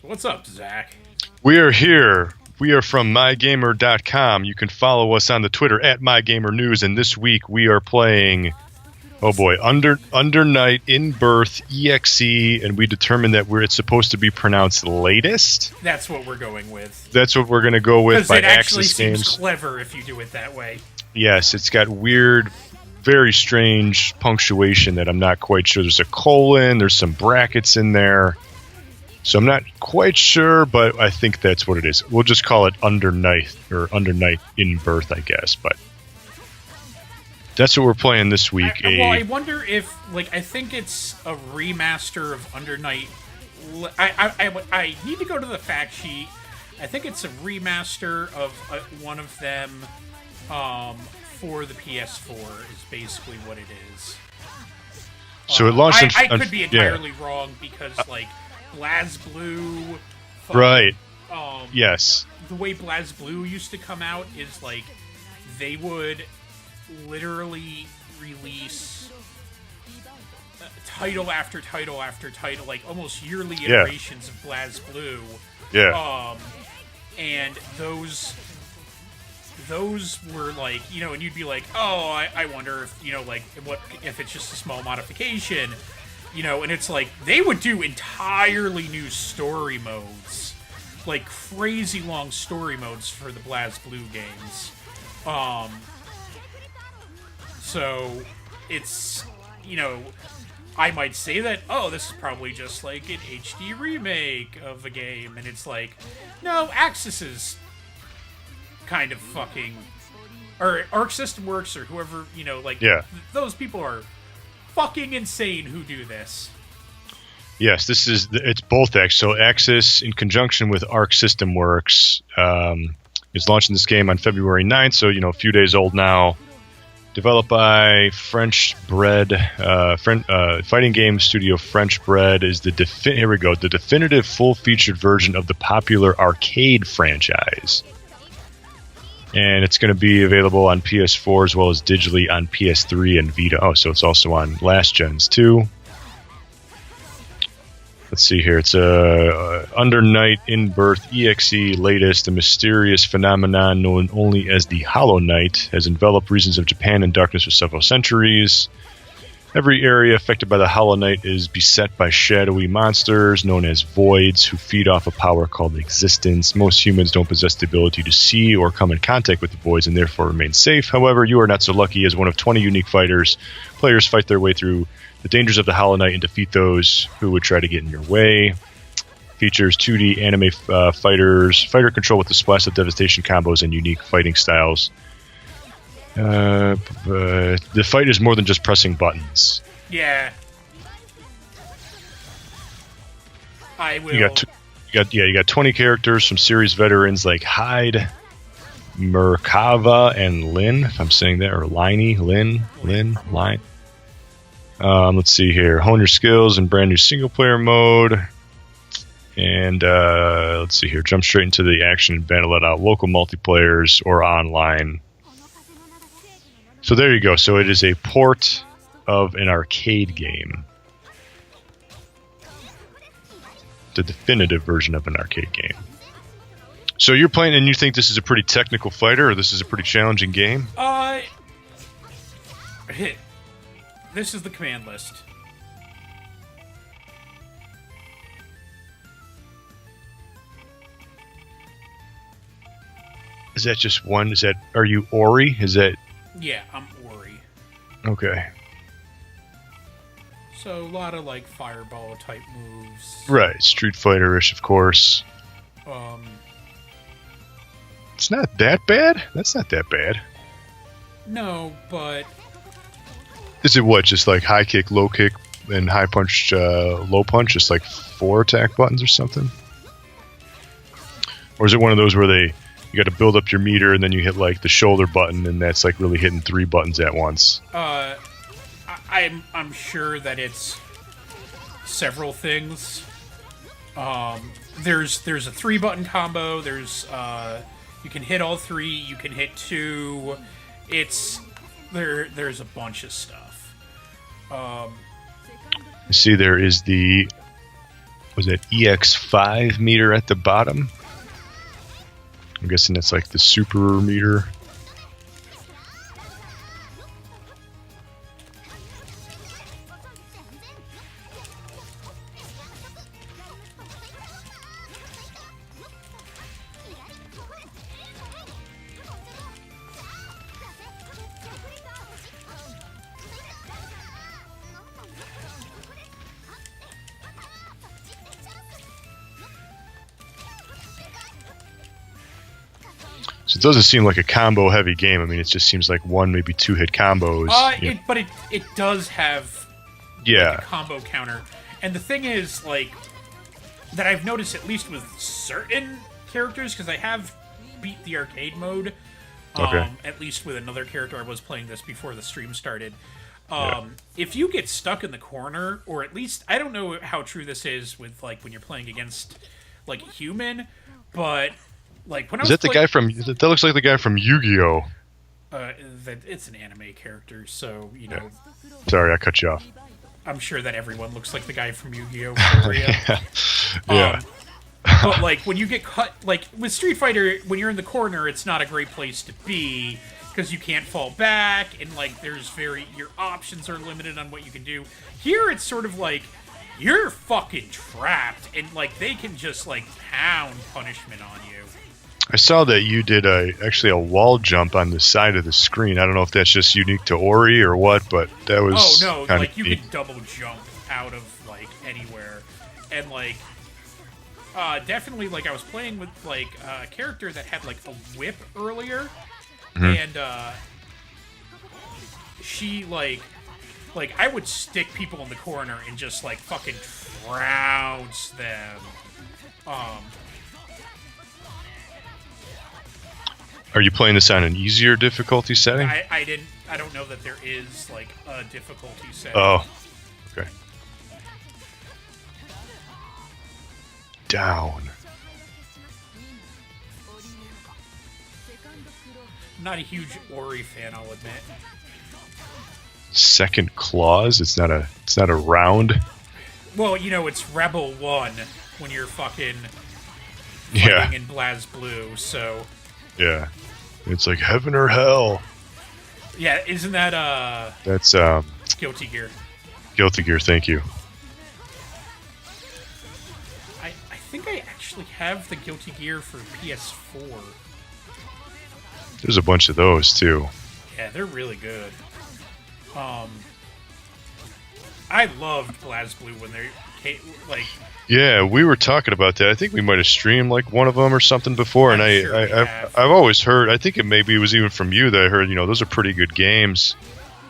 What's up, Zach? We are here. We are from MyGamer.com. You can follow us on the Twitter at MyGamerNews. And this week we are playing, Under Night in Birth EXE. And we determined that it's supposed to be pronounced latest. That's what we're going with. That's what we're going to go with by Aksys Games. Because it actually seems Games. clever if you do it that way. Yes, it's got weird, very strange punctuation that I'm not quite sure. There's a colon, there's some brackets in there. So I'm not quite sure, but I think that's what it is. We'll just call it Under Night, or Under Night in Birth, I guess. But that's what we're playing this week. I wonder if, I think it's a remaster of Under Night. I need to go to the fact sheet. I think it's a remaster of one of them for the PS4 is basically what it is. So it launched. I could be entirely wrong because BlazBlue. Right. Yes. The way BlazBlue used to come out is they would literally release title after title after title, almost yearly iterations of BlazBlue. Yeah. And those were and you'd be like, oh, I wonder if what if it's just a small modification. And it's they would do entirely new story modes. Crazy long story modes for the BlazBlue games. So, it's, I might say that, this is probably just an HD remake of a game. And it's no, Aksys is kind of fucking... Or Arc System Works or whoever, those people are... fucking insane who do this. Yes, it's both X. So Aksys, in conjunction with Arc System Works, is launching this game on February 9th, so, a few days old now. Developed by French-bred, fighting game studio French-bred is the definitive full-featured version of the popular arcade franchise. And it's going to be available on PS4 as well as digitally on PS3 and Vita. Oh, so it's also on last gens too. Let's see here. It's Under Night in Birth EXE latest. A mysterious phenomenon known only as the Hollow Knight has enveloped regions of Japan in darkness for several centuries. Every area affected by the Hollow Knight is beset by shadowy monsters known as voids who feed off a power called existence. Most humans don't possess the ability to see or come in contact with the voids and therefore remain safe. However, you are not so lucky as one of 20 unique fighters. Players fight their way through the dangers of the Hollow Knight and defeat those who would try to get in your way. Features 2D anime fighter control with the splash of devastation combos and unique fighting styles. The fight is more than just pressing buttons. Yeah. I will. You got 20 characters from series veterans like Hyde, Merkava, and Lin, if I'm saying that, or Line. Let's see here. Hone your skills in brand new single player mode. And let's see here. Jump straight into the action and battle it out local multiplayers or online. So there you go. So it is a port of an arcade game. The definitive version of an arcade game. So you're playing and you think this is a pretty technical fighter or this is a pretty challenging game? This is the command list. Is that just one? Are you Ori? Is that... Yeah, I'm Ori. Okay. So a lot of fireball type moves. Right, Street Fighter-ish, of course. It's not that bad. That's not that bad. No, but is it what? Just high kick, low kick, and high punch, low punch? Just 4 attack buttons or something? Or is it one of those where you got to build up your meter and then you hit the shoulder button and that's really hitting 3 buttons at once? I'm sure that it's several things. There's a 3-button combo. There's you can hit all 3. You can hit 2. There's a bunch of stuff. See, there is the was that EX5 meter at the bottom. I'm guessing that's like the super meter. So it doesn't seem like a combo heavy game. I mean, it just seems like one, maybe two hit combos. But it does have a combo counter. And the thing is, like, that I've noticed, at least with certain characters, because I have beat the arcade mode, at least with another character. I was playing this before the stream started. If you get stuck in the corner, or at least, I don't know how true this is with, like, when you're playing against, like, a human, but... Like when is that the guy from? That looks like the guy from Yu-Gi-Oh. It's an anime character, so you know. Sorry, I cut you off. I'm sure that everyone looks like the guy from Yu-Gi-Oh. Korea. Yeah. But like when you get cut, like with Street Fighter, when you're in the corner, it's not a great place to be because you can't fall back, and like your options are limited on what you can do. Here, it's sort of like you're fucking trapped, and like they can just like pound punishment on you. I saw that you did actually a wall jump on the side of the screen. I don't know if that's just unique to Ori or what, but that was like you can double jump out of like anywhere, and like definitely like I was playing with like a character that had like a whip earlier, and she like I would stick people in the corner and just like fucking trounce them. Are you playing this on an easier difficulty setting? I don't know that there is like a difficulty setting. Oh, okay. Down. I'm not a huge Ori fan, I'll admit. Second clause? It's not a round. Well, you know, it's Rebel 1 when you're fucking fighting in BlazBlue, so yeah. It's like heaven or hell. Yeah, isn't that that's Guilty Gear. Guilty Gear, thank you. I think I actually have the Guilty Gear for PS4. There's a bunch of those too. Yeah, they're really good. I loved BlazBlue when they like. Yeah, we were talking about that. I think we might have streamed like one of them or something before, and I've always heard. I think it was even from you that I heard. You know, those are pretty good games.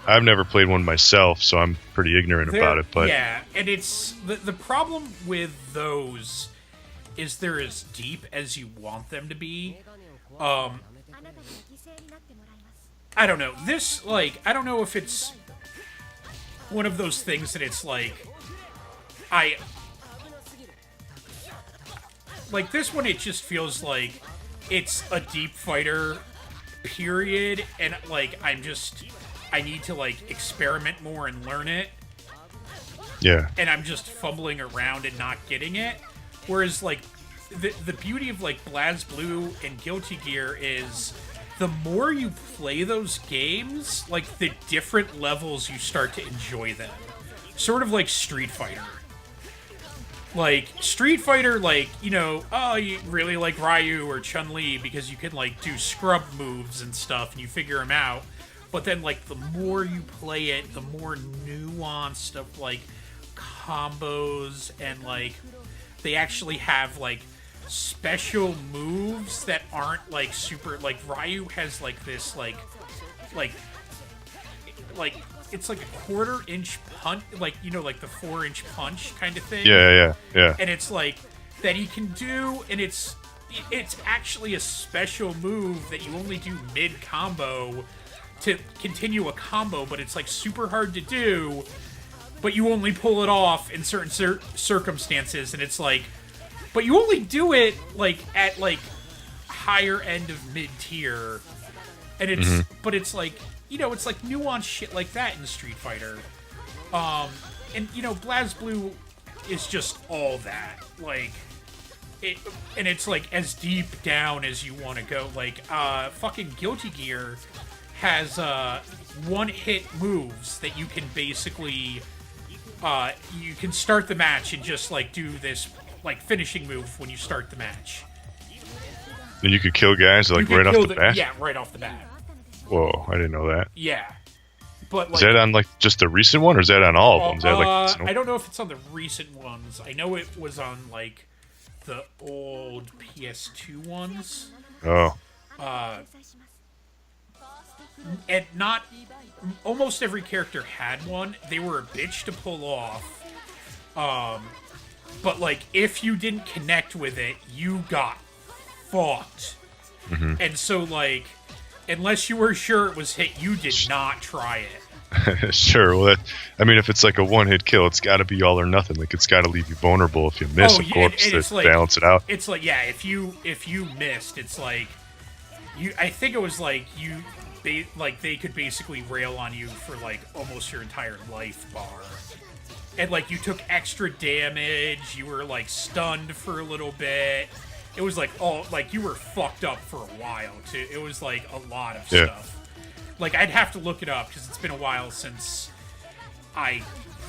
I've never played one myself, so I'm pretty ignorant about it. But yeah, and it's the problem with those is they're as deep as you want them to be. I don't know. This like I don't know if it's one of those things that it's like like this one, it just feels like it's a deep fighter, period, and like I need to like experiment more and learn it. Yeah. And I'm just fumbling around and not getting it. Whereas like the beauty of like BlazBlue and Guilty Gear is the more you play those games, like the different levels you start to enjoy them. Sort of like Street Fighter. Like, Street Fighter, like, you know, you really like Ryu or Chun-Li because you can, like, do scrub moves and stuff and you figure them out. But then, like, the more you play it, the more nuanced of, like, combos and, like, they actually have, like, special moves that aren't, like, super... Like, Ryu has, like, this, like... It's like a 1/4 inch punch, like, you know, like the 4-inch punch kind of thing. Yeah. And it's like that he can do, and it's actually a special move that you only do mid combo to continue a combo, but it's like super hard to do, but you only pull it off in certain circumstances, and it's like, but you only do it like at like higher end of mid tier, and it's but it's like. You know, it's like nuanced shit like that in Street Fighter. And, you know, BlazBlue is just all that. Like, and it's like as deep down as you want to go. Like, fucking Guilty Gear has one-hit moves that you can basically you can start the match and just like do this like finishing move when you start the match. And you could kill guys like right off the bat? Yeah, right off the bat. Whoa, I didn't know that. Yeah. But like, is that on like just the recent one, or is that on all of them? Is that like, I don't know if it's on the recent ones. I know it was on like the old PS2 ones. Oh. And not almost every character had one. They were a bitch to pull off. But like if you didn't connect with it, you got fucked. Mm-hmm. And so like unless you were sure it was hit, you did not try it. Sure. Well, I mean, if it's like a one-hit kill, it's got to be all or nothing. Like, it's got to leave you vulnerable if you miss, of course, to like, balance it out. It's like, yeah, if you missed, it's like I think it was like they could basically rail on you for like almost your entire life bar, and like you took extra damage. You were like stunned for a little bit. It was like you were fucked up for a while too. It was like a lot of stuff. Like, I'd have to look it up, because it's been a while since I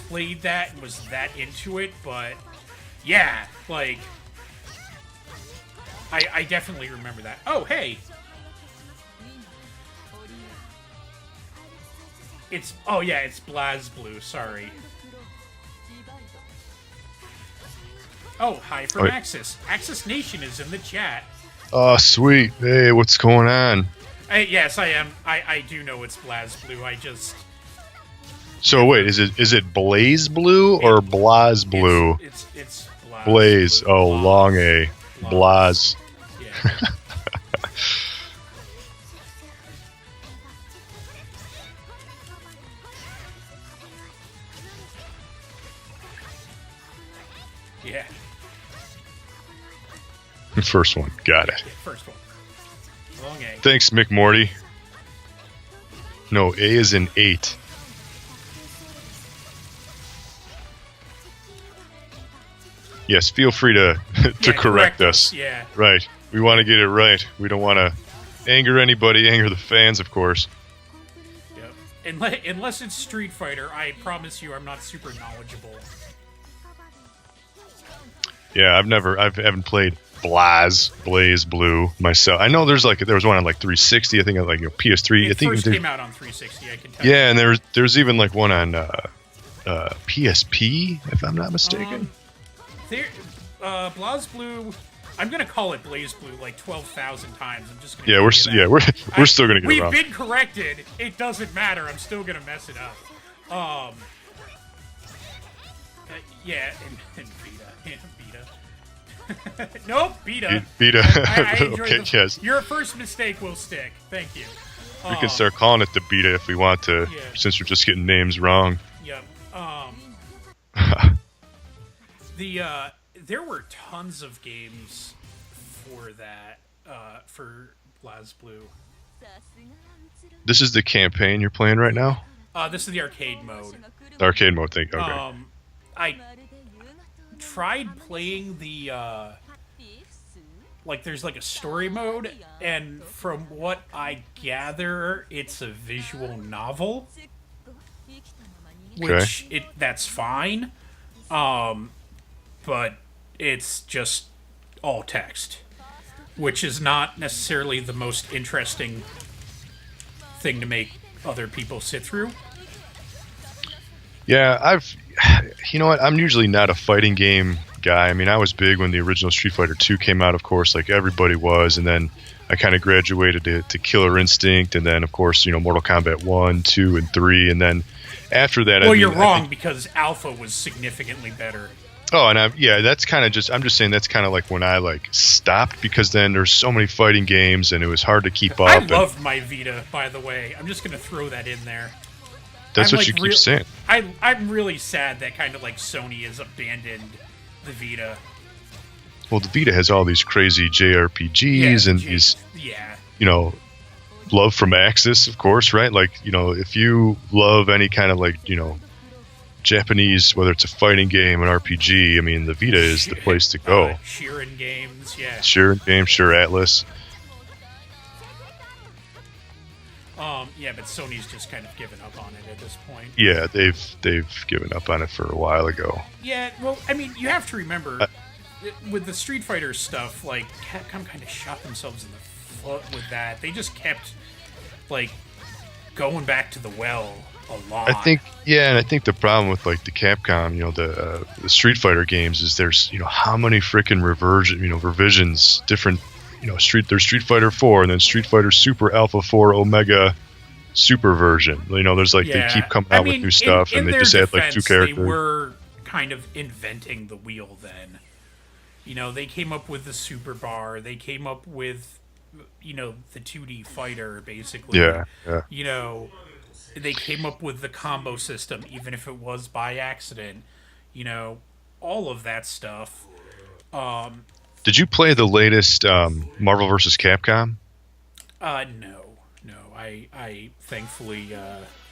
played that and was that into it, but, yeah, like, I definitely remember that. Oh, hey! It's BlazBlue, sorry. Oh, hi from Aksys. Aksys Nation is in the chat. Oh, sweet. Hey, what's going on? Yes, I am. I do know it's BlazBlue. I just. So wait, is it BlazBlue or BlazBlue? It's Blaze. Blue. Oh, long A. Blaz. Yeah. Yeah. First one. Got it. Yeah, first one. Long A. Thanks, McMorty. No, A is in 8. Yes, feel free to correct us. Yeah. Right. We want to get it right. We don't want to anger anybody, anger the fans, of course. Yep. Unless it's Street Fighter, I promise you I'm not super knowledgeable. Yeah, I haven't played BlazBlue myself. I know there was one on like 360. I think like PS3. It first came out on 360. I can tell. Yeah, and there's even like one on PSP, if I'm not mistaken. BlazBlue. I'm gonna call it BlazBlue like 12,000 times. I'm just gonna. Yeah, we're still gonna get it wrong. We've been corrected. It doesn't matter. I'm still gonna mess it up. Yeah, and Vita. Yeah, Vita. Nope, Vita. Vita. I okay, yes. Your first mistake will stick. Thank you. We can start calling it the Vita if we want to, since we're just getting names wrong. Yep. There were tons of games for that, for BlazBlue. This is the campaign you're playing right now? This is the arcade mode. The arcade mode thing, okay. I tried playing the, like, there's like a story mode, and from what I gather, it's a visual novel. Which, that's fine. But it's just all text, which is not necessarily the most interesting thing to make other people sit through. Yeah, you know what? I'm usually not a fighting game guy. I mean, I was big when the original Street Fighter 2 came out, of course, like everybody was, and then I kind of graduated to Killer Instinct, and then, of course, Mortal Kombat 1, 2, and 3, and then after that... Well, you're wrong, because Alpha was significantly better. Oh, and that's kind of just... I'm just saying that's kind of like when I, stopped, because then there's so many fighting games, and it was hard to keep up. I loved my Vita, by the way. I'm just going to throw that in there. That's what you keep saying. I'm really sad that kind of Sony has abandoned the Vita. Well, the Vita has all these crazy JRPGs and these, love from Aksys, of course, right? If you love any kind of Japanese, whether it's a fighting game, an RPG, I mean, the Vita is the place to go. Sheeran games, yeah. Sheeran games, sure, Atlas. Yeah, but Sony's just kind of given up on it at this point. Yeah, they've given up on it for a while ago. Yeah, well, I mean, you have to remember, with the Street Fighter stuff, like, Capcom kind of shot themselves in the foot with that. They just kept, like, going back to the well a lot. I think the problem with, like, the Capcom, the Street Fighter games is there's, how many freaking revisions, different, there's Street Fighter 4 and then Street Fighter Super Alpha 4 Omega Super version. There's like they keep coming out with new stuff, and they just add like 2 characters. They were kind of inventing the wheel then. They came up with the Super Bar. They came up with, the 2D fighter basically. Yeah. They came up with the combo system, even if it was by accident. All of that stuff. Did you play the latest Marvel vs. Capcom? No. I thankfully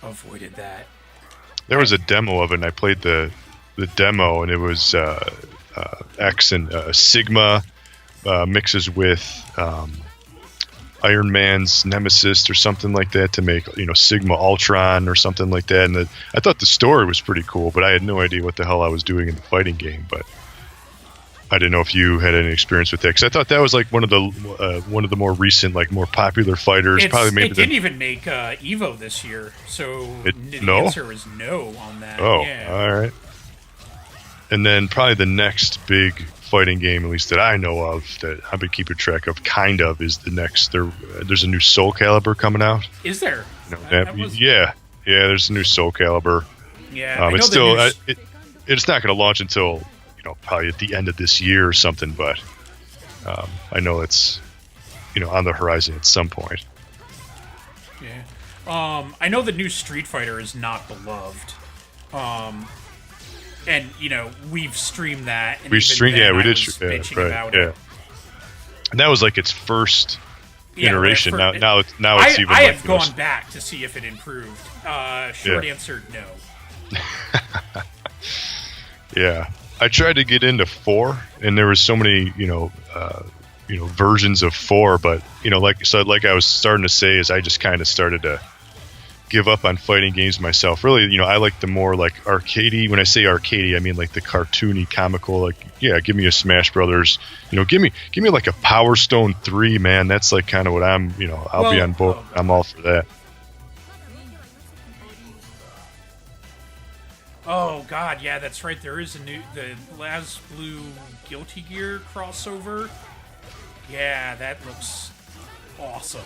avoided that. There was a demo of it, and I played the demo, and it was X and Sigma mixes with Iron Man's Nemesis or something like that to make Sigma Ultron or something like that. And I thought the story was pretty cool, but I had no idea what the hell I was doing in the fighting game. But I didn't know if you had any experience with that, because I thought that was like one of the more recent, like more popular fighters. It didn't even make Evo this year, so the answer is no on that. Oh, yeah. All right. And then probably the next big fighting game, at least that I know of, that I've been keeping track of, kind of, is the next. There's a new Soul Calibur coming out. Is there? Yeah. There's a new Soul Calibur. Yeah, it's still it's not going to launch until probably at the end of this year or something, but I know it's on the horizon at some point. Yeah. I know the new Street Fighter is not beloved. And we've streamed that. And we streamed, we did. Bitching right, about yeah. it. And that was like its first iteration. Now it's even. I have gone back to see if it improved. Short answer, no. Yeah, I tried to get into 4, and there was so many versions of 4, but like I was starting to say, is I just kind of started to give up on fighting games myself. Really, I like the more like arcadey. When I say arcadey, I mean like the cartoony, comical. Like, give me a Smash Brothers. Give me like a Power Stone 3, man. That's like kind of what I'm. I'll be on board. I'm all for that. Oh God, yeah, that's right. There is the BlazBlue Guilty Gear crossover. Yeah, that looks awesome.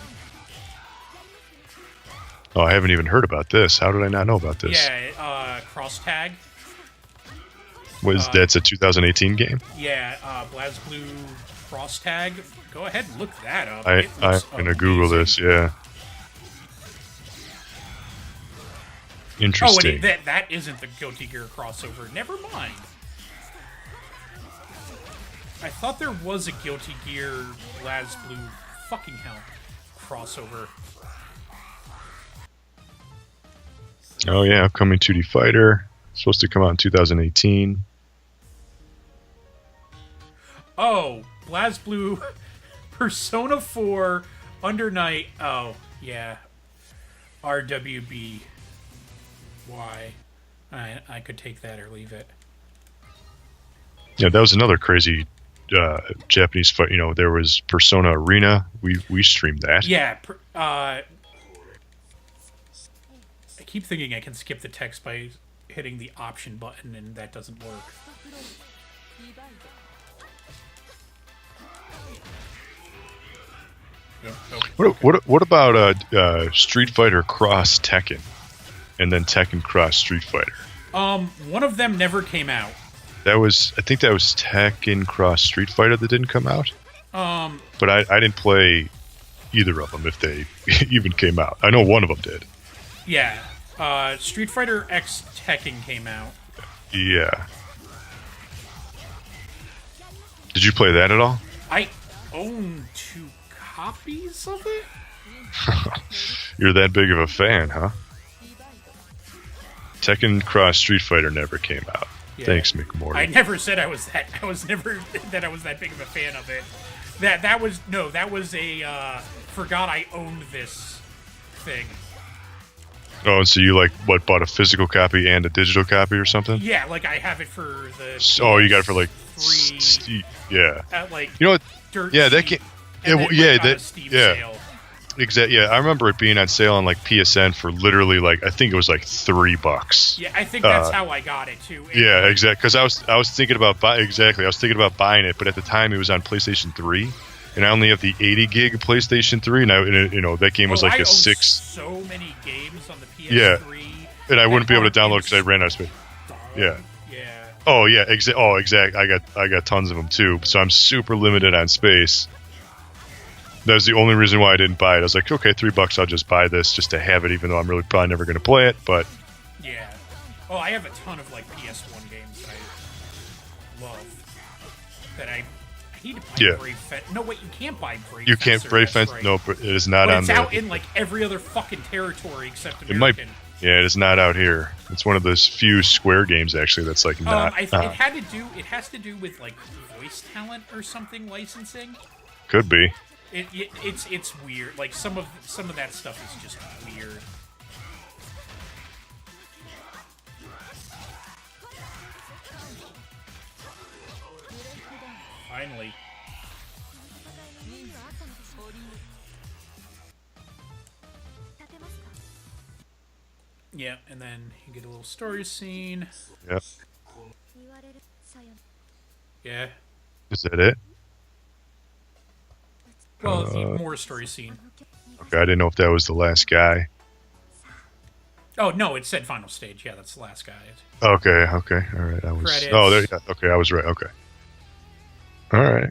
Oh, I haven't even heard about this. How did I not know about this? Yeah, Cross Tag. That's a 2018 game? Yeah, BlazBlue Cross Tag. Go ahead and look that up. I'm gonna Google this. Yeah. Interesting. Oh, that isn't the Guilty Gear crossover. Never mind. I thought there was a Guilty Gear BlazBlue fucking hell crossover. Oh yeah, upcoming 2D fighter. Supposed to come out in 2018. Oh, BlazBlue Persona 4 Under Night. Oh, yeah. RWB. Why? I could take that or leave it. Yeah, that was another crazy Japanese fight. There was Persona Arena. We streamed that. Yeah. I keep thinking I can skip the text by hitting the option button, and that doesn't work. What about Street Fighter Cross Tekken, and then Tekken Cross Street Fighter? One of them never came out. I think that was Tekken Cross Street Fighter that didn't come out. But I didn't play either of them if they even came out. I know one of them did. Yeah. Street Fighter X Tekken came out. Yeah. Did you play that at all? I own 2 copies of it. You're that big of a fan, huh? Tekken Cross Street Fighter never came out. Yeah. Thanks, McMorty. I never said I was that big of a fan of it. That was a forgot I owned this thing. Oh, so you bought a physical copy and a digital copy or something? Yeah, like I have it for the. Oh, you got it for like free. Yeah. At like you know what? Dirt Yeah, that cheap, can. and It, then, yeah, like, on a that. Steam Yeah. sale. Exactly. Yeah, I remember it being on sale on like PSN for literally I think it was like $3. Yeah, I think that's how I got it too. Yeah, exactly. Because I was thinking about I was thinking about buying it, but at the time it was on PlayStation 3, and I only have the 80 gig PlayStation 3, and that game was like I a own 6. So many games on the PS3. Yeah, and I wouldn't be able to download because I ran out of space. Yeah. Yeah. Oh yeah. Exact. I got tons of them too. So I'm super limited on space. That was the only reason why I didn't buy it. I was like, okay, $3, I'll just buy this just to have it, even though I'm really probably never going to play it. But yeah. Oh, I have a ton of like PS1 games that I love. That I need to buy Brave Fence. No, wait, you can't buy Brave Fence. You can't Brave Fence. Right. No, but it is not on it's there. It's out in like every other fucking territory except American. It might. Yeah, it is not out here. It's one of those few Square games actually that's like not. It has to do with like voice talent or something licensing. Could be. It's weird. Like some of that stuff is just weird. Finally. Yeah, and then you get a little story scene. Yep. Yeah. Is that it? Well, more story scene. Okay, I didn't know if that was the last guy. Oh no, it said final stage. Yeah, that's the last guy. Okay, all right. I was. Credits. Oh, there. Yeah, okay, I was right. Okay. All right.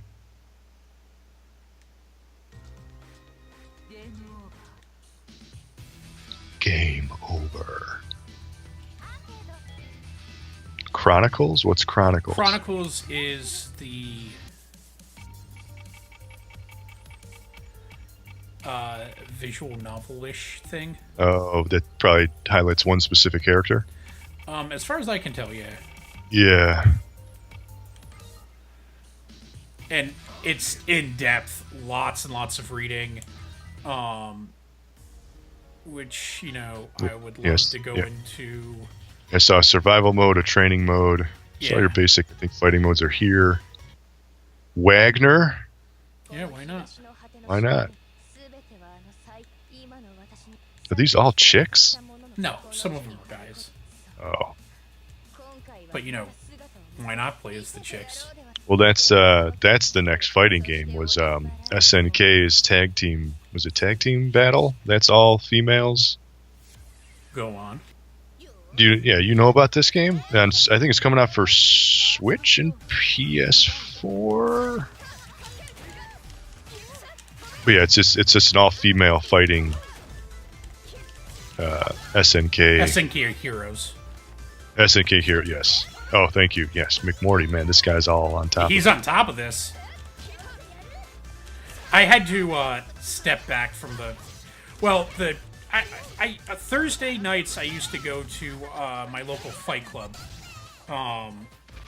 Game over. Chronicles? What's Chronicles? Chronicles is the visual novel-ish thing. Oh, that probably highlights one specific character? As far as I can tell, yeah. Yeah. And it's in-depth, lots and lots of reading, which, I would love to go into. I saw a survival mode, a training mode. Yeah. So all your basic, I think, fighting modes are here. Wagner? Yeah, why not? Why not? Are these all chicks? No, some of them are guys. Oh. But, why not play as the chicks? Well, that's the next fighting game was SNK's tag team. Was it tag team battle? That's all females. Go on. You know about this game? And I think it's coming out for Switch and PS4. But yeah, it's just an all female fighting. SNK. SNK are heroes. SNK Hero, yes. Oh, thank you. Yes, McMorty, man, this guy's all on top. He's on top of this. I had to step back from the. Well, Thursday nights I used to go to my local fight club,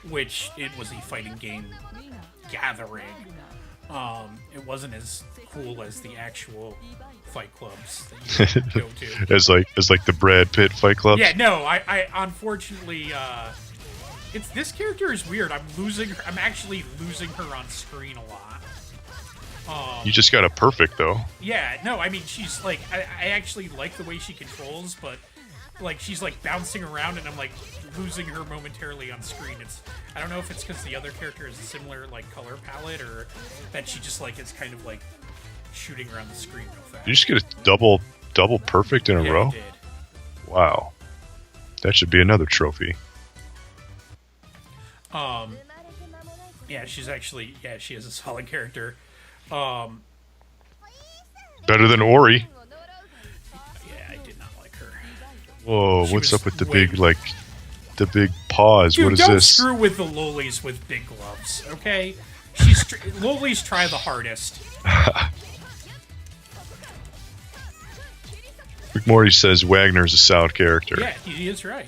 which it was a fighting game gathering. It wasn't as cool as the actual fight clubs that you go to. as like the Brad Pitt fight clubs. Yeah, no, I unfortunately, this character is weird. I'm actually losing her on screen a lot. You just got a perfect though. Yeah, no, I mean she's like I actually like the way she controls, but like she's like bouncing around and I'm like losing her momentarily on screen. I don't know if it's because the other character has a similar like color palette or that she just like is kind of like shooting around the screen real fast. You just get a double perfect in a row. I did. Wow, that should be another trophy. Yeah, she is a solid character. Better than Ori. Yeah, I did not like her. Whoa, what's up with the big paws? Dude, what is don't this? screw with the lolis with big gloves, okay? Lolis try the hardest. McMorty says Wagner's a solid character. Yeah, he is right.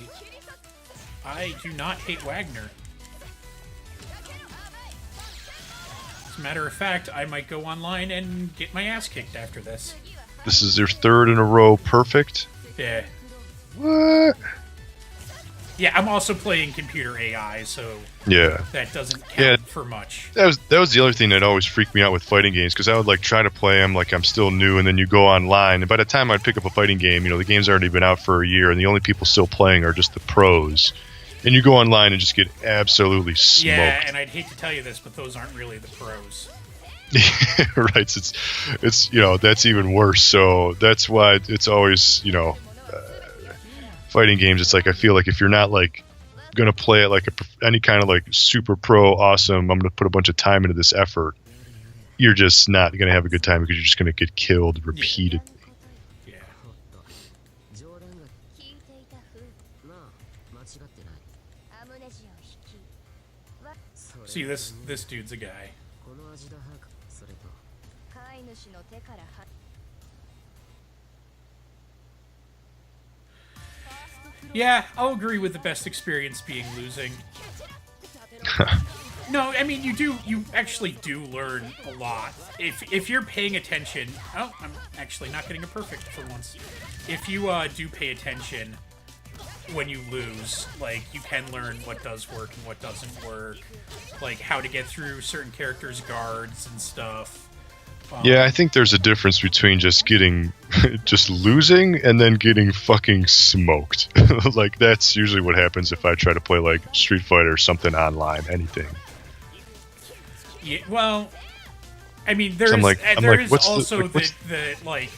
I do not hate Wagner. As a matter of fact, I might go online and get my ass kicked after this. This is their third in a row perfect? Yeah. What? Yeah, I'm also playing computer AI, so Yeah. that doesn't count for much. That was the other thing that always freaked me out with fighting games, because I would like try to play them like I'm still new, and then you go online, and by the time I'd pick up a fighting game, the game's already been out for a year, and the only people still playing are just the pros. And you go online and just get absolutely smoked. Yeah, and I'd hate to tell you this, but those aren't really the pros. Right, it's that's even worse. So that's why it's always fighting games. It's like I feel like if you're not like gonna play it like any kind of like super pro awesome, I'm gonna put a bunch of time into this effort, you're just not gonna have a good time because you're just gonna get killed repeatedly. Yeah. See, this dude's a guy. Yeah, I'll agree with the best experience being losing. No, I mean you actually do learn a lot if you're paying attention. Oh, I'm actually not getting a perfect for once. If you do pay attention when you lose, like you can learn what does work and what doesn't work, like how to get through certain characters' guards and stuff. Yeah, I think there's a difference between just losing and then getting fucking smoked. Like that's usually what happens if I try to play like Street Fighter or something online, anything. Yeah, well, I mean there is also the like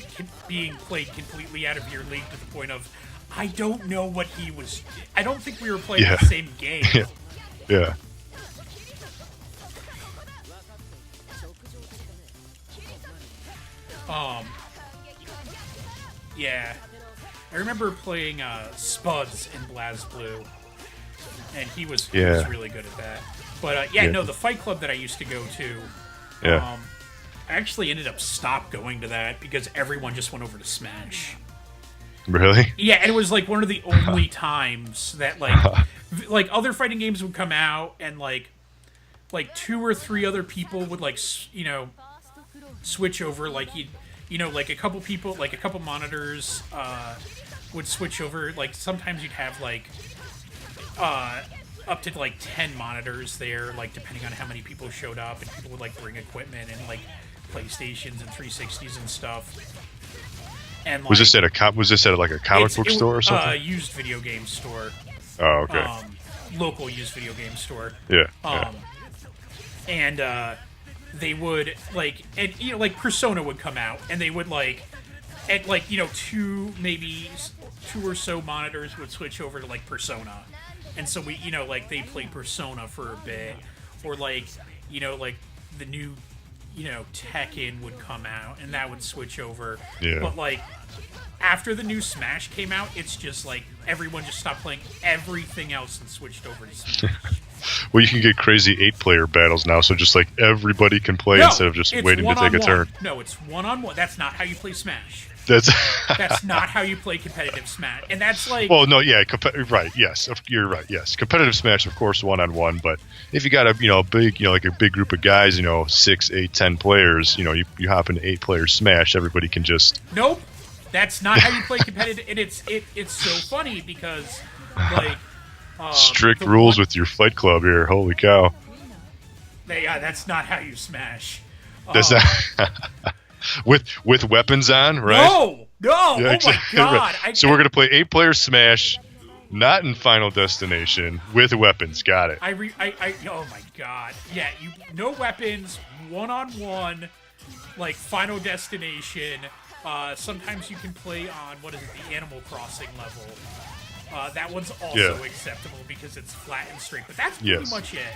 being played completely out of your league to the point of I don't know what he was. I don't think we were playing the same game. Yeah. Yeah. I remember playing Spuds in BlazBlue, and he was really good at that. But the Fight Club that I used to go to, I actually ended up going to that because everyone just went over to Smash. Really? Yeah, and it was like one of the only times that like other fighting games would come out and like 2 or 3 other people would switch over, like like a couple people, like a couple monitors would switch over. Like sometimes you'd have like up to like 10 monitors there, like depending on how many people showed up, and people would like bring equipment and like PlayStations and 360s and stuff. And like, was this at like a comic book store or something? Used video game store. Oh, okay. Local used video game store. Yeah. And they would like, and like Persona would come out, and they would like, at like 2 or so monitors would switch over to like Persona, and so we like they played Persona for a bit, or like like the new Tekken would come out, and that would switch over. Yeah. But like after the new Smash came out, it's just like everyone just stopped playing everything else and switched over to Smash. Well, you can get crazy 8-player battles now, so just like everybody can play instead of just waiting to take a turn. No, it's 1-on-1. That's not how you play Smash. That's not how you play competitive Smash, and that's like. Well, no, yeah, right, yes, you're right, yes, competitive Smash, of course, 1-on-1. But if you got a big like a big group of guys, 6, 8, 10 players, you hop into 8-player Smash, everybody can just. Nope, that's not how you play competitive, and it's so funny because like. Strict rules with your Fight Club here. Holy cow! That's not how you Smash. That's not with weapons on, right? No. Yeah, exactly. Oh my god! Right. So we're gonna play 8-player Smash, not in Final Destination, with weapons. Got it. Oh my god! Yeah, no weapons, 1-on-1, like Final Destination. Sometimes you can play on the Animal Crossing level. That one's also acceptable because it's flat and straight, but that's pretty much it.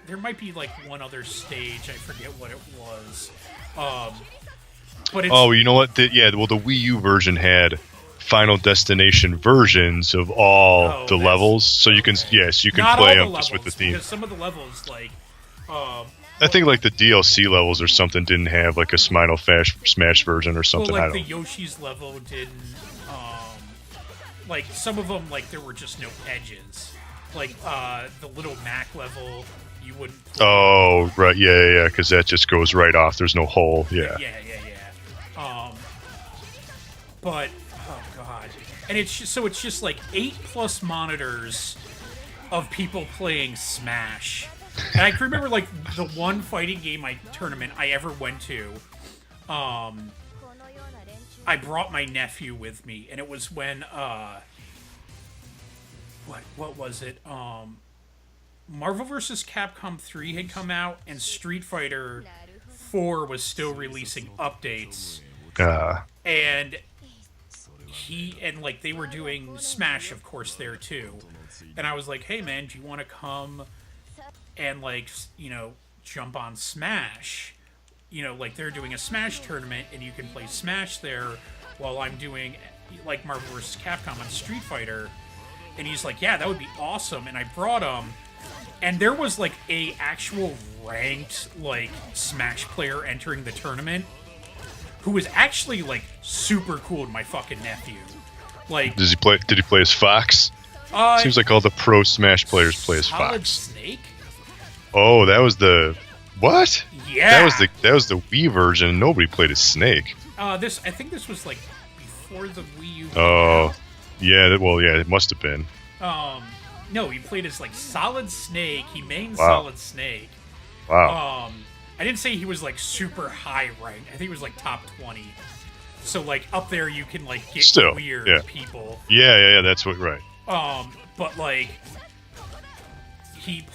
There might be like one other stage, I forget what it was. But it's, you know what? The Wii U version had Final Destination versions of all the levels, so you can play them just with the theme. Because some of the levels, like, I think like the DLC levels or something didn't have like a Smash version or something. Well, like I don't. the Yoshi's level didn't. like some of them, like there were just no edges. Like the little Mac level, you wouldn't. Oh, right, yeah, because that just goes right off. There's no hole. Yeah. Yeah. But oh god, and it's just like 8+ monitors of people playing Smash. And I can remember like the one fighting game tournament I ever went to. I brought my nephew with me, and it was when what was it? Marvel vs. Capcom 3 had come out, and Street Fighter 4 was still releasing updates. And they were doing Smash, of course, there too. And I was like, hey man, do you want to come and jump on Smash? They're doing a Smash tournament, and you can play Smash there while I'm doing Marvel vs. Capcom on Street Fighter. And he's like, yeah, that would be awesome. And I brought him, and there was a actual ranked Smash player entering the tournament who was actually super cool to my fucking nephew. Did he play as Fox? Seems like all the pro Smash players play as Solid Fox. Snake? Oh, that was the what? Yeah. That was the Wii version, and nobody played as Snake. I think this was before the Wii U. Oh, yeah. Well, yeah, it must have been. No, he played as Solid Snake. He mained Wow. Solid Snake. Wow. I didn't say he was super high ranked. I think he was like top 20. So up there you can get Still, weird yeah. people. Yeah. That's what right. But he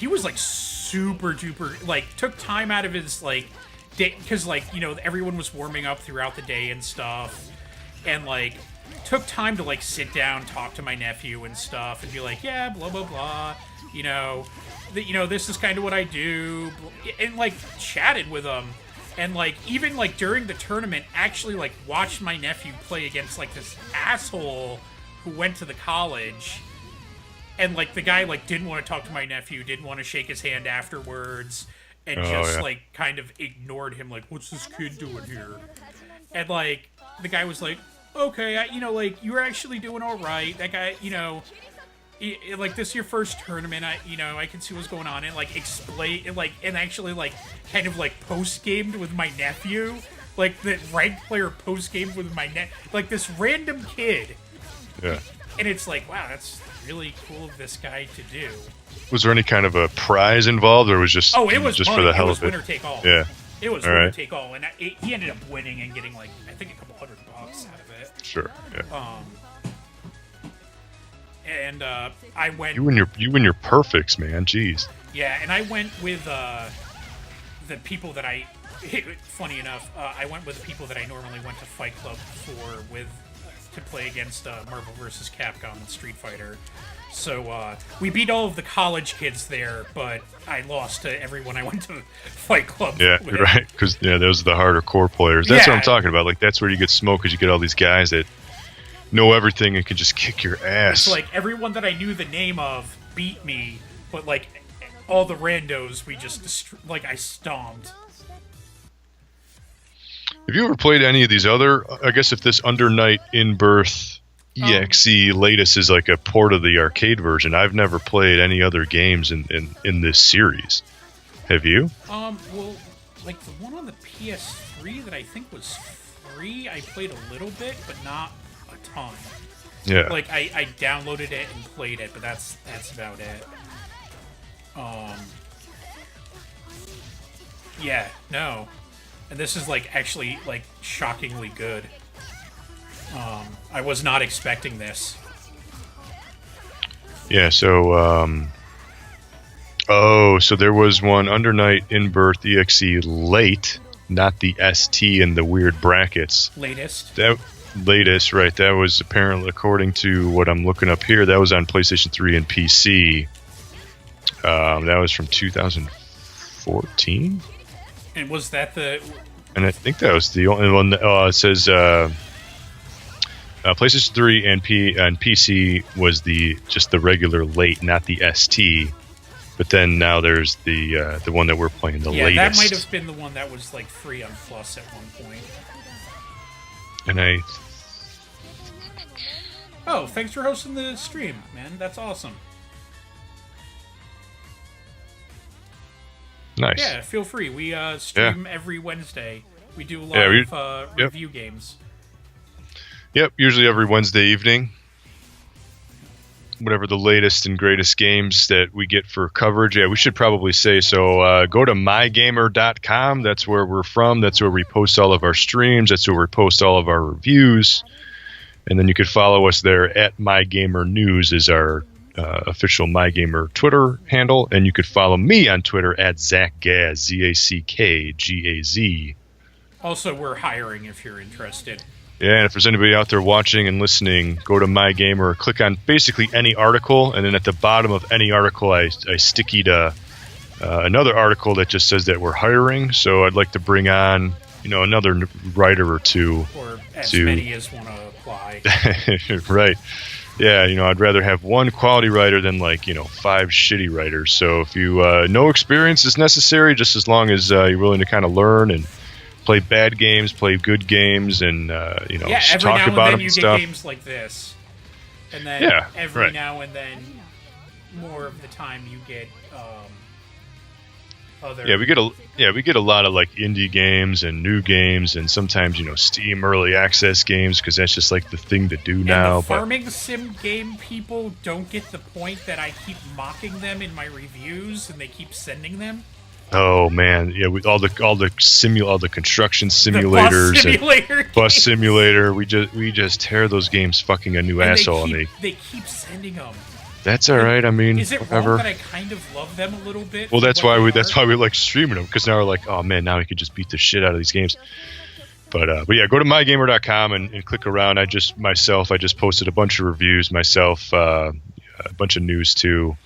was super duper took time out of his day, because everyone was warming up throughout the day and stuff, and took time to sit down, talk to my nephew and stuff, and be like, yeah, blah blah blah, this is kind of what I do, and chatted with him, and even during the tournament actually watched my nephew play against this asshole who went to the college. And the guy didn't want to talk to my nephew, didn't want to shake his hand afterwards, and kind of ignored him. What's this kid doing here? And the guy was like, okay, you're actually doing all right. That guy, this is your first tournament. I can see what's going on, and explain, and actually kind of post gamed with my nephew, the ranked player post gamed with my this random kid. Yeah. And it's wow, that's really cool of this guy to do. Was there any kind of a prize involved, or was just it was just money. for the hell it was of it? Winner take all. Yeah. It was all winner right. take all, and he ended up winning and getting I think a couple $100 out of it. Sure. Yeah. And I went. You and your perfects, man. Jeez. Yeah, and I went with the people that I. Funny enough, I went with the people that I normally went to Fight Club to play against Marvel vs. Capcom and Street Fighter. So we beat all of the college kids there, but I lost to everyone I went to Fight Club Yeah, with. right. Because those are the harder core players. That's what I'm talking about. That's where you get smoked, because you get all these guys that know everything and can just kick your ass. It's everyone that I knew the name of beat me, but all the randos we just I stomped. Have you ever played any of these other? I guess if this Under Night In Birth EXE latest is a port of the arcade version, I've never played any other games in this series. Have you? Well, the one on the PS3 that I think was free, I played a little bit, but not a ton. Yeah. I downloaded it and played it, but that's about it. Yeah, no. And this is actually shockingly good. I was not expecting this. Yeah, so so there was one Under Night In Birth EXE late, not the ST and the weird brackets. Latest. That latest, right? That was apparently, according to what I'm looking up here, that was on PlayStation 3 and PC. That was from 2014. And was that the? And I think that was the only one. It says PlayStation 3 and PC was just the regular late, not the ST. But then now there's the one that we're playing, the latest. Yeah, that might have been the one that was free on Plus at one point. And Oh, thanks for hosting the stream, man. That's awesome. Nice. Yeah, feel free. We stream every Wednesday. We do live review games. Yep, usually every Wednesday evening. Whatever the latest and greatest games that we get for coverage. Yeah, we should probably say so. Go to MyGamer.com. That's where we're from. That's where we post all of our streams. That's where we post all of our reviews. And then you could follow us there at MyGamer News is our official MyGamer Twitter handle. And you could follow me on Twitter at ZackGaz, ZackGaz. Also, we're hiring if you're interested. Yeah, and if there's anybody out there watching and listening, go to MyGamer, click on basically any article, and then at the bottom of any article, I stickied another article that just says that we're hiring. So I'd like to bring on, another writer or two. Or as many as want to apply. Right. Yeah, I'd rather have one quality writer than 5 shitty writers. So if you no experience is necessary, just as long as you're willing to kind of learn and play bad games, play good games, and every talk now about and then them you and get stuff. games like this, and then right. now and then, more of the time you get other. Yeah, we get a lot of indie games and new games, and sometimes Steam early access games because that's just the thing to do now. And the farming sim game people don't get the point that I keep mocking them in my reviews, and they keep sending them. Oh man, yeah, all the construction simulators and bus simulator. We just tear those games fucking a new asshole, and they keep sending them. That's all right. I mean, is it wrong that I kind of love them a little bit? Well, that's why we like streaming them, because now we're like, oh man, now we could just beat the shit out of these games. But yeah, go to mygamer.com and click around. I just posted a bunch of reviews myself, a bunch of news too.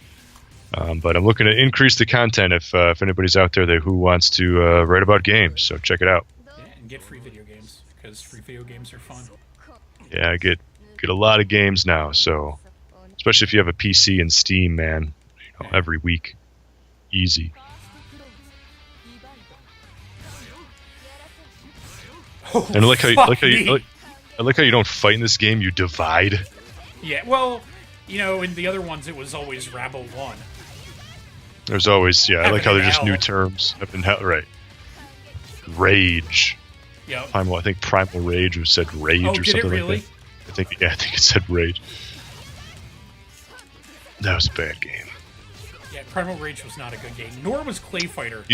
But I'm looking to increase the content if anybody's out there who wants to write about games. So check it out. Yeah, and get free video games, because free video games are fun. Yeah, I get a lot of games now. So especially if you have a PC and Steam, man, every week, easy. And I like how you don't fight in this game. You divide. Yeah, well, in the other ones it was always Rabble 1. There's always, I like how they're just new terms. Right. Rage. Yep. I think Primal Rage was said Rage or something really? like that. I think it said Rage. That was a bad game. Yeah, Primal Rage was not a good game. Nor was Clay Fighter.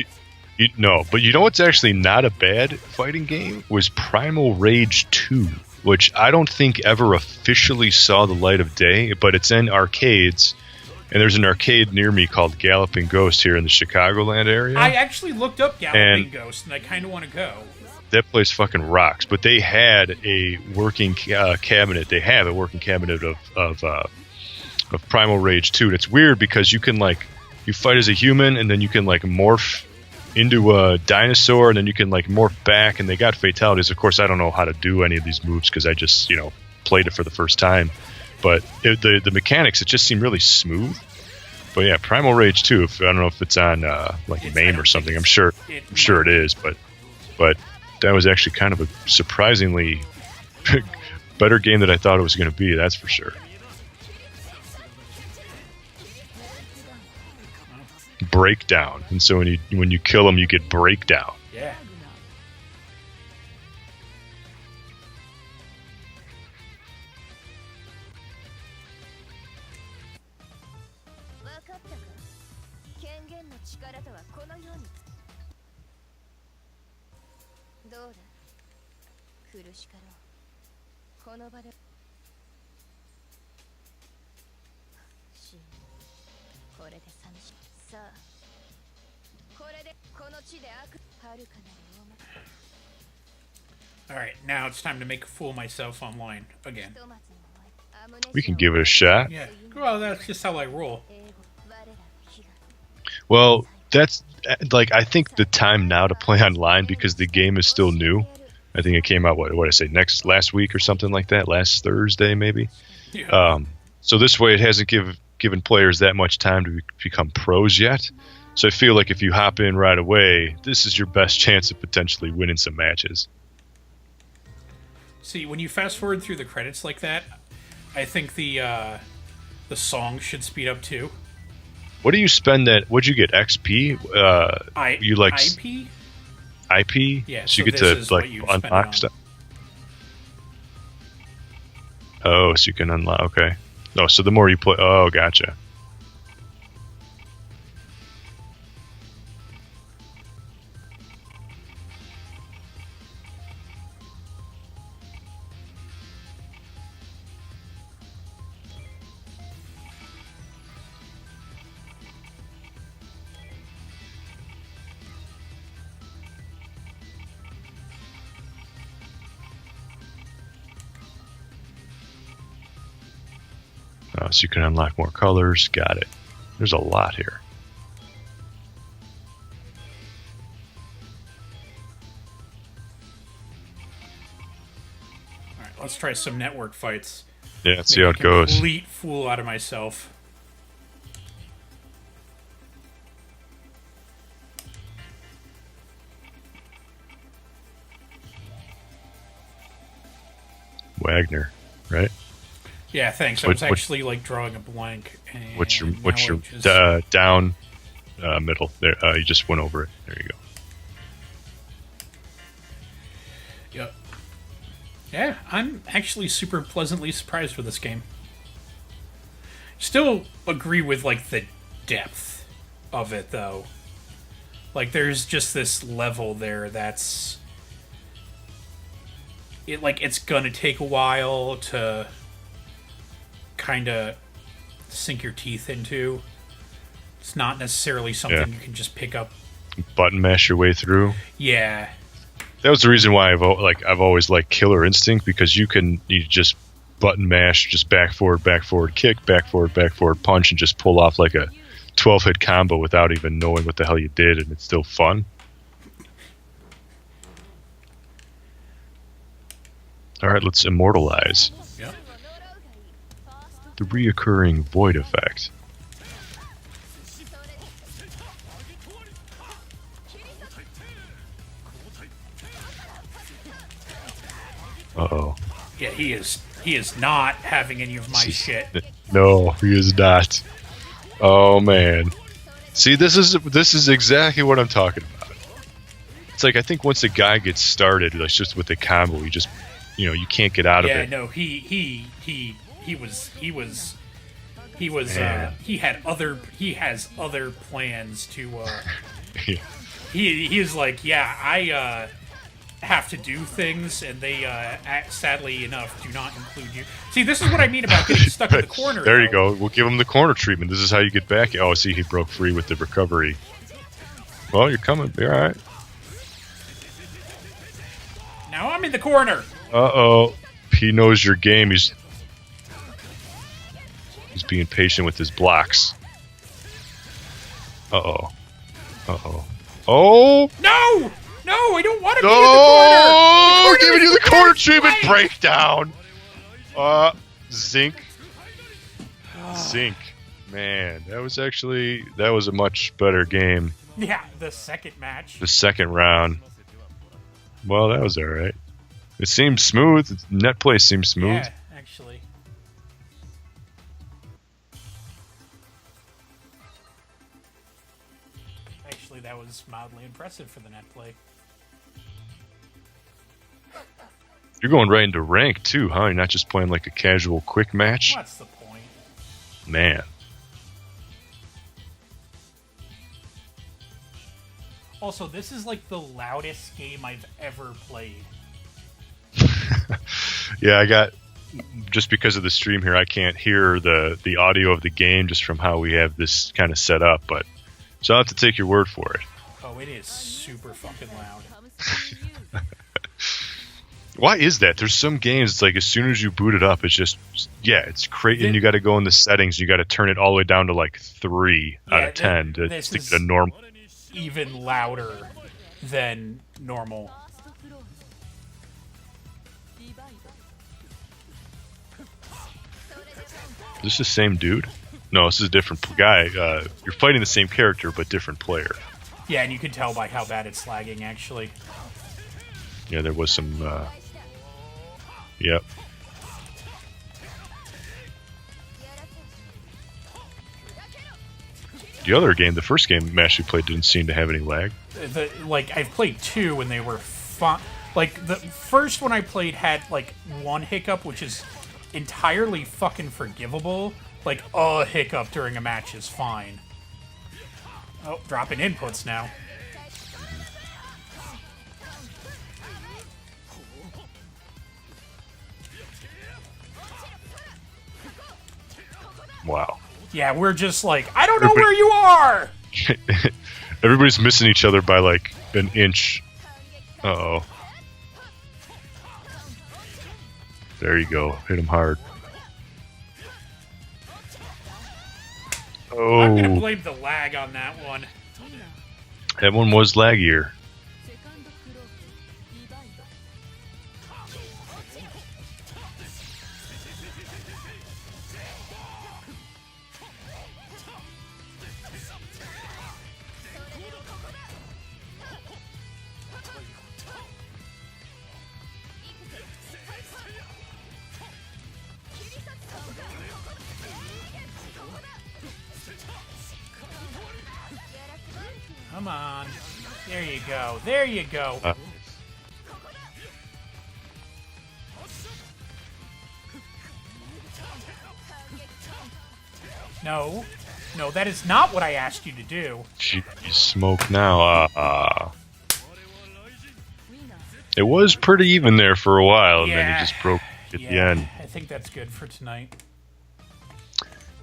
No, but what's actually not a bad fighting game was Primal Rage 2, which I don't think ever officially saw the light of day, but it's in arcades. And there's an arcade near me called Galloping Ghost here in the Chicagoland area. I actually looked up Galloping Ghost, and I kind of want to go. That place fucking rocks. But they had a working cabinet. They have a working cabinet of Primal Rage 2. And it's weird because you can you fight as a human, and then you can morph into a dinosaur, and then you can morph back. And they got fatalities. Of course, I don't know how to do any of these moves because I just played it for the first time. But the mechanics, it just seemed really smooth. But yeah, Primal Rage 2. I don't know if it's on MAME or something. I'm sure it is. But that was actually kind of a surprisingly better game than I thought it was going to be. That's for sure. Breakdown, and so when you kill them, you get breakdown. Yeah. Alright, now it's time to make a fool of myself online again. We can give it a shot. Yeah, well, that's just how I roll. Well, that's I think the time now to play online, because the game is still new. I think it came out last week or something like that, last Thursday maybe. Yeah. So this way it hasn't given players that much time to become pros yet. So I feel like if you hop in right away, this is your best chance of potentially winning some matches. See, when you fast forward through the credits like that, I think the song should speed up too. What do you spend that? What'd you get? XP? You like IP? IP? Yeah. So you get to like unlock stuff. Oh, so you can unlock. Okay. Oh, so the more you play. Oh, gotcha. So you can unlock more colors. Got it. There's a lot here. All right, let's try some network fights. Yeah, let's see how it goes. Complete fool out of myself. Wagner, right? Yeah, thanks. I was actually like drawing a blank. And what's your just... down middle? There, you just went over it. There you go. Yep. Yeah, I'm actually super pleasantly surprised with this game. Still agree with like the depth of it though. Like there's just this level there that's it's gonna take a while to kind of sink your teeth into. It's not necessarily something you can just pick up. Button mash your way through. Yeah. That was the reason why I've always liked Killer Instinct, because you just button mash, just back forward, kick, back forward, punch, and just pull off like a 12-hit combo without even knowing what the hell you did, and it's still fun. All right, let's immortalize. Yep. The reoccurring void effect. Uh-oh. Yeah, he is not having any of my shit. No, he is not. Oh man. See, this is exactly what I'm talking about. It's like I think once a guy gets started, like just with the combo, you can't get out of it. Yeah, no, he has other plans to Yeah. He is like, yeah, I have to do things, and they sadly enough do not include you. See, this is what I mean about getting stuck in the corner. There you go. We'll give him the corner treatment. This is how you get back. Oh, see, he broke free with the recovery. Well, you're coming. Be all right. Now I'm in the corner. Uh-oh. He knows your game. He's being patient with his blocks. Uh-oh. Uh-oh. Oh! No! No, I don't want to be in the corner! Giving you the corner treatment breakdown! Zinc. Zinc. Man, that was a much better game. Yeah, the second match. The second round. Well, that was alright. It seemed smooth. Net play seemed smooth. Yeah, actually. Actually, that was mildly impressive for the net play. You're going right into rank, too, huh? You're not just playing like a casual quick match? What's the point? Man. Also, this is like the loudest game I've ever played. Yeah, just because of the stream here, I can't hear the audio of the game just from how we have this kind of set up, but so I'll have to take your word for it. Oh, it is super fucking loud. Why is that? There's some games, it's like as soon as you boot it up, it's just, it's crazy, and you got to go in the settings, you got to turn it all the way down to like 3 out of 10 to get a normal. Even louder than normal. Is this the same dude? No, this is a different guy. You're fighting the same character, but different player. Yeah, and you can tell by how bad it's lagging, actually. Yeah, there was some... Yep. the other game, the first game match we played, didn't seem to have any lag. I've played 2 and they were fun. Like, the first one I played had, like, 1 hiccup, which is entirely fucking forgivable. Like, a hiccup during a match is fine. Oh, dropping inputs now. Wow. Yeah, we're just like, I don't know where you are! Everybody's missing each other by, like, an inch. Uh-oh. There you go. Hit him hard. Oh. I'm gonna blame the lag on that one. That one was laggier. Come on. There you go. There you go. No. No, that is not what I asked you to do. Jeez, smoke now. It was pretty even there for a while, and then he just broke at the end. I think that's good for tonight.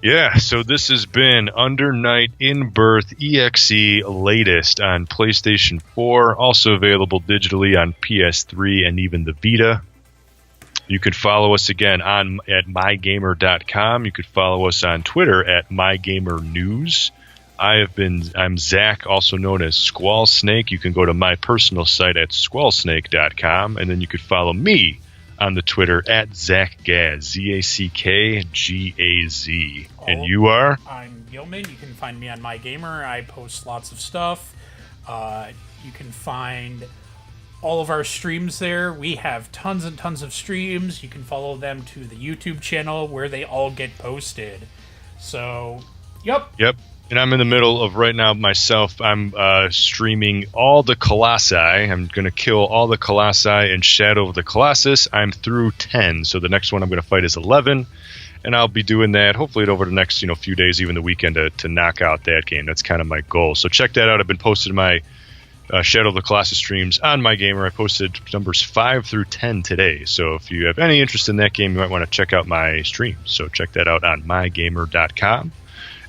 Yeah, so this has been Under Night in Birth EXE latest on PlayStation 4, also available digitally on PS3 and even the Vita. You can follow us again at mygamer.com. You could follow us on Twitter at mygamernews. I'm Zach, also known as Squall Snake. You can go to my personal site at squallsnake.com, and then you could follow me on the Twitter at ZackGaz, ZackGaz. And you are? I'm Gillman. You can find me on MyGamer. I post lots of stuff. You can find all of our streams there. We have tons and tons of streams. You can follow them to the YouTube channel where they all get posted. So, yep. And I'm in the middle of right now myself. I'm streaming all the Colossi. I'm going to kill all the Colossi in Shadow of the Colossus. I'm through 10, so the next one I'm going to fight is 11. And I'll be doing that hopefully over the next few days, even the weekend, to knock out that game. That's kind of my goal. So check that out. I've been posting my Shadow of the Colossus streams on MyGamer. I posted numbers 5 through 10 today. So if you have any interest in that game, you might want to check out my stream. So check that out on mygamer.com.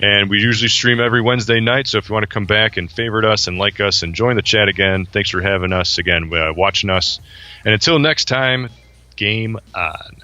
And we usually stream every Wednesday night, so if you want to come back and favorite us and like us and join the chat again, thanks for having us again, watching us. And until next time, game on.